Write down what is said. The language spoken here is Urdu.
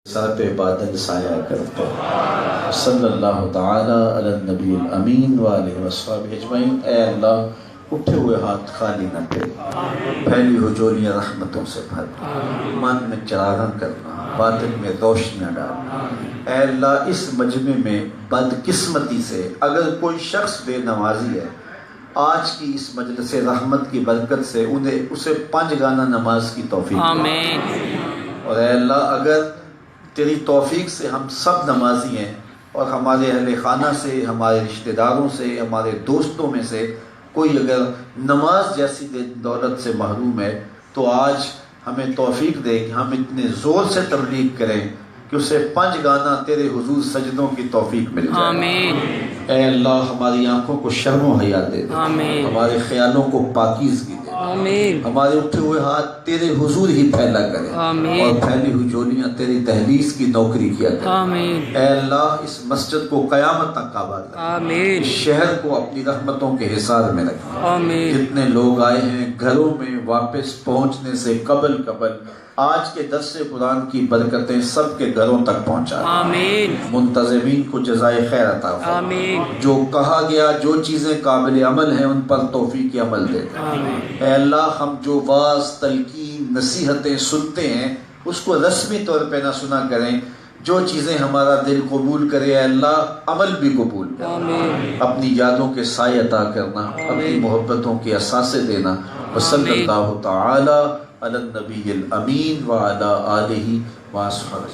سر پہ بادل سایہ کرتے صلی اللہ تعالی علی النبی الامین وآلہ وصحبہ اجمعین۔ اے اللہ اٹھے ہوئے ہاتھ خالی نہ پھیل، پھیلی ہوئی جولیاں رحمتوں سے بھر، من میں چراغاں کرنا، باطن میں روشنیاں ڈالنا۔ اے اللہ اس مجمع میں بدقسمتی سے اگر کوئی شخص بے نمازی ہے، آج کی اس مجلس رحمت کی برکت سے اسے 5 گانا نماز کی توفیق دے۔ آمین۔ اور اے اللہ اگر تیری توفیق سے ہم سب نمازی ہیں اور ہمارے اہل خانہ سے، ہمارے رشتہ داروں سے، ہمارے دوستوں میں سے کوئی اگر نماز جیسی دولت سے محروم ہے تو آج ہمیں توفیق دے کہ ہم اتنے زور سے تبلیغ کریں کہ اسے 5 گانا تیرے حضور سجدوں کی توفیق مل جائے۔ آمین۔ اے اللہ ہماری آنکھوں کو شرم و حیا دے دے، آمین۔ ہمارے خیالوں کو پاکیزگی دے، آمین۔ ہمارے اٹھے ہوئے ہاتھ تیرے حضور ہی پھیلا کرے، آمین۔ اور پھیلی ہوئی جولیاں تیری دہلیز کی نوکری کیا کرے، آمین۔ اے اللہ اس مسجد کو قیامت تک آباد رکھ، آمین۔ اس شہر کو اپنی رحمتوں کے حصار میں رکھ، آمین۔ جتنے لوگ آئے ہیں گھروں میں واپس پہنچنے سے قبل آج کے درس قرآن کی برکتیں سب کے گھروں تک پہنچا، آمین۔ منتظمین کو جزائے خیر عطا فرما، آمین۔ جو کہا گیا جو چیزیں قابل عمل ہیں ان پر توفیق عمل دے، آمین۔ اے اللہ ہم جو واعظ تلقین نصیحتیں سنتے ہیں اس کو رسمی طور پہ نہ سنا کریں، جو چیزیں ہمارا دل قبول کرے اے اللہ عمل بھی قبول کرنا، آمین۔ اپنی یادوں کے سائے عطا کرنا، اپنی محبتوں کے اثاثے دینا۔ وصلی اللہ تعالی علی النبی الامین وعلی آلہ وصحبہ۔